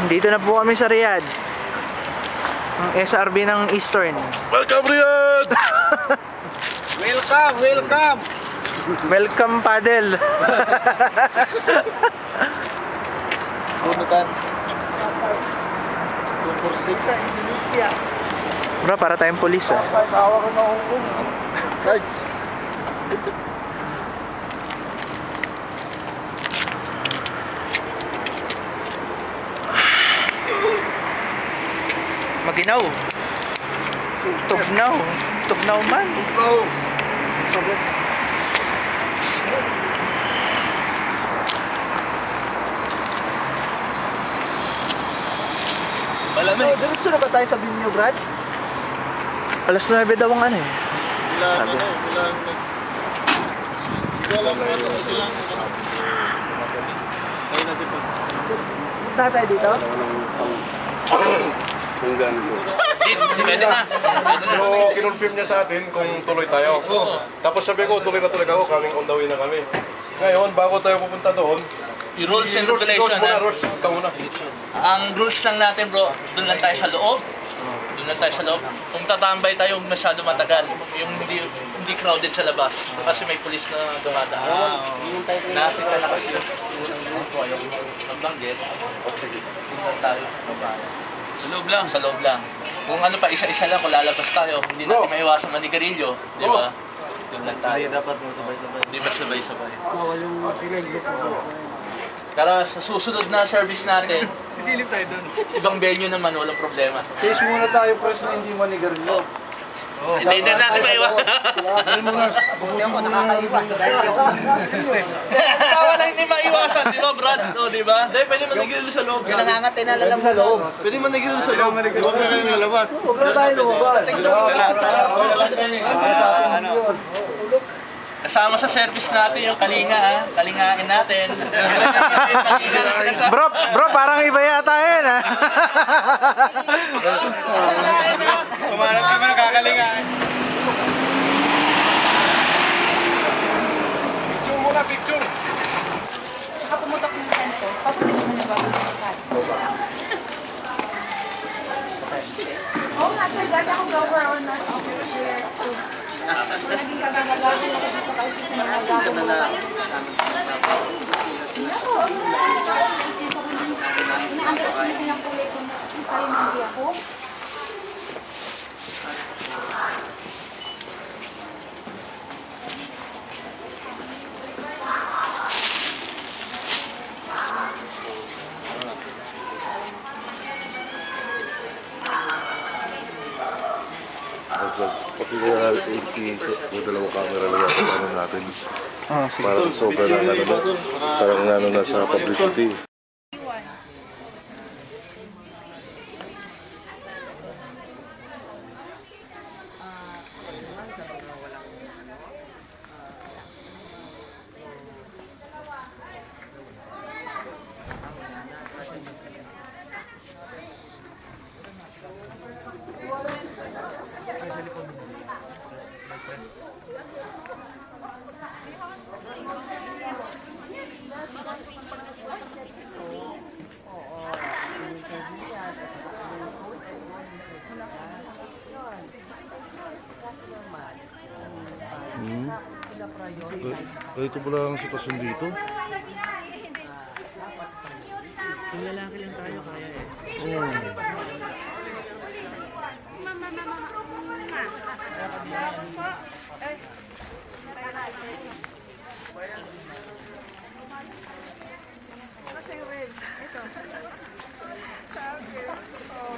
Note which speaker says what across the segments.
Speaker 1: Dito na po kami sa Riyadh. Ang SRB ng Eastern.
Speaker 2: Welcome Riyadh!
Speaker 3: Welcome, welcome!
Speaker 1: Welcome paddle.
Speaker 3: Bunutan. 246 sa Indonesia.
Speaker 1: Bro, para tayong polis ah.
Speaker 3: Tawa ko na Hong Kong. Cards.
Speaker 1: Maginaw. Tugnaw. Tugnaw man.
Speaker 3: Tugnaw. Sabit.
Speaker 1: Malamig.
Speaker 3: Diretso na ba tayo sa Binyo, Brad?
Speaker 1: Alas 9 daw ang ano eh.
Speaker 3: Sila ano, sila ayun natin po. Punta tayo dito?
Speaker 2: Sunggan ko.
Speaker 4: Pwede na.
Speaker 2: So, kinonfirm niya sa atin kung tuloy tayo. Tapos sabi ko, tuloy na ako, coming on the way na kami. Ngayon, bago tayo pupunta doon,
Speaker 4: Yung rules and regulation na. Ang rules lang natin bro, doon lang tayo sa loob. Doon lang tayo sa loob. Kung tatambay tayo, masyado matagal. Yung hindi crowded sa labas. Kasi may pulis na dumadaan. Nasika na kasi yung banggit. Doon lang tayo. Sa loob lang. Sa loob lang. Kung ano pa, isa-isa lang kung lalabas tayo. Hindi natin maiwasan manigarilyo. Di ba? Doon lang tayo.
Speaker 3: Hindi dapat mo sabay-sabay.
Speaker 4: Hindi ba sabay-sabay?
Speaker 3: Bawal yung siniglo ko.
Speaker 4: Pero sa susunod na service natin,
Speaker 3: Sisilip tayo doon.
Speaker 4: ibang venue naman, walang problema.
Speaker 3: Taste muna tayo first na hindi manigarilyo.
Speaker 4: Hindi na natin maiwasan.
Speaker 3: Buti ako nakakaiwas.
Speaker 4: Wala hindi maiwasan, di ba Brad? O, di ba? Dahil pwede manigil sa loob.
Speaker 3: Yung nangangatay na lalam sa loob.
Speaker 4: Pwede manigil sa loob.
Speaker 3: Huwag na kayo nalabas. Huwag na tayo lumabas.
Speaker 4: Kasama sa service natin yung kalinga, ha? Kalingain natin. Kalinga na sinasabi.
Speaker 1: Bro, parang iba yata yan ah.
Speaker 3: Kumanap kami ng kakalingaan. Picture muna, picture.
Speaker 5: Saka pumutok ng kanto, papunta mo na bago sa Oo nga, sir. Dati akong lower on that officer. Naging kagagagawa ako dito kasi sinamagawa mo. Ako, ina-understand ko ng kulay ko na kalimandi ako.
Speaker 2: Pati na yung dalawang camera na yan natin.
Speaker 1: Sige.
Speaker 2: Parang sobra na ano na. Parang ano na sa publicity. Ito pala ang sitwasyon dito.
Speaker 4: Kung lalaki lang tayo, kaya eh.
Speaker 5: Kasi Reds, ito. Sabi.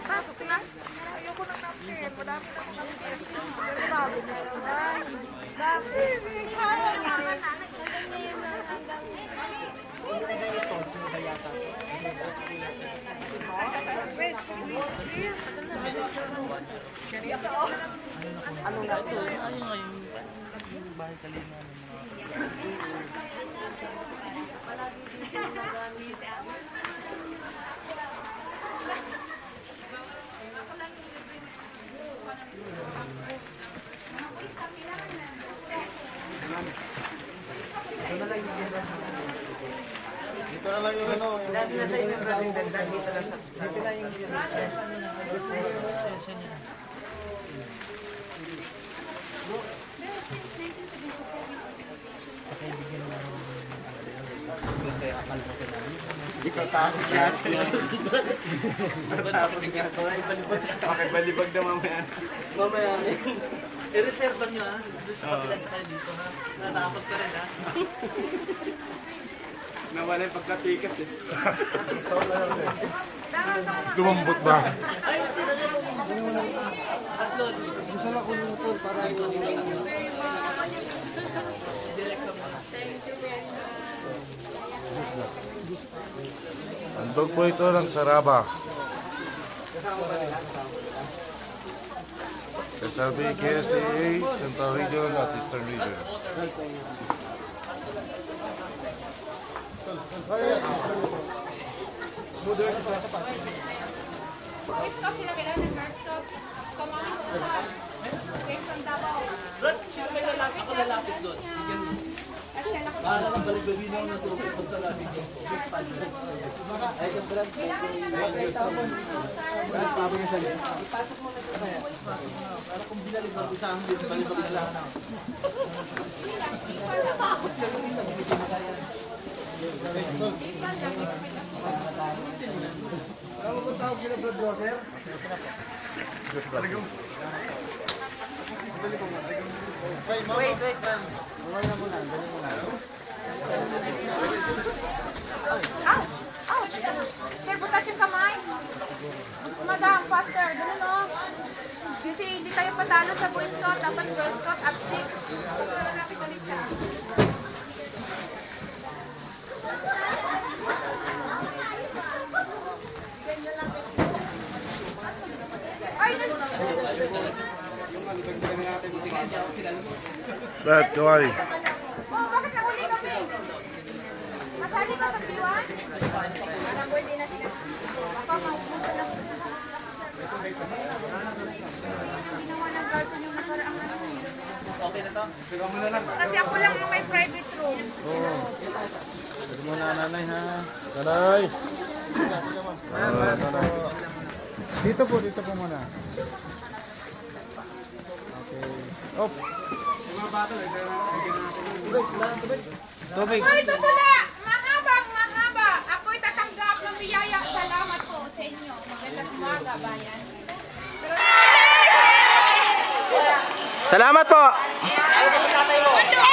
Speaker 5: Pasok na. Ayoko ng napkin. Madami na akong napkin. Pero bago na naman. Dami.
Speaker 4: Ano nga ito? Ano nga yung bahay kalina ng mga
Speaker 3: Dati na sa inyo, Brandon, dito lang sa... Dito lang yung... Ikaw takot yan. Balibag na mamaya.
Speaker 4: Mamaya, i-reserve nyo ha. Sa kapilan tayo dito ha. Natakot ka rin ha.
Speaker 3: Nawala yung pagkatikas eh.
Speaker 2: Lumambot ba?
Speaker 3: Gusto lang kulutol para yung...
Speaker 2: Andog po ito ng Saraba. SRB, KSAA, Central Region at Eastern Region.
Speaker 5: Boys Scout sila kailangan ng Girl Scout. Kamami ko sa Game from Davao.
Speaker 4: Brad, sino may lalapit? Ako lalapit doon. Bigyan mo.
Speaker 5: Ashel ako.
Speaker 4: Bahala kang balik-gawin ako ng tubig pag lalapit niyo. Para kung binalibag ko sa amin, balibag na lang.
Speaker 3: Ano mo tawag sila, Brad Roser?
Speaker 5: Wait, ma'am.
Speaker 3: Mamaya na muna, dali muna.
Speaker 5: Ow! Sir, butas yung kamay. Madam, faster. Ganun no? Kasi hindi tayo patalo sa Boy Scout. Dapat Girl Scout up 6. Pagkala natin ulit siya. Ay,
Speaker 2: Brad, kawari.
Speaker 5: oh, bakit nahuli kami? Masali ka sa piwan? Alam ko, hindi na sila. Baka maupusan na sila. Ginawa ng girlfriend yung nakaraang ano.
Speaker 4: Okay na to?
Speaker 5: Kasi ako lang yung may private room.
Speaker 3: Dali muna, nanay ha.
Speaker 2: Nanay!
Speaker 3: Dito po muna. Okay. Op! Tubig.
Speaker 5: Hoy, tutula! Mahaba! Ako'y tatanggap ng biyaya. Salamat po sa inyo. Magandang umaga, bayan.
Speaker 1: Salamat po!
Speaker 5: Ano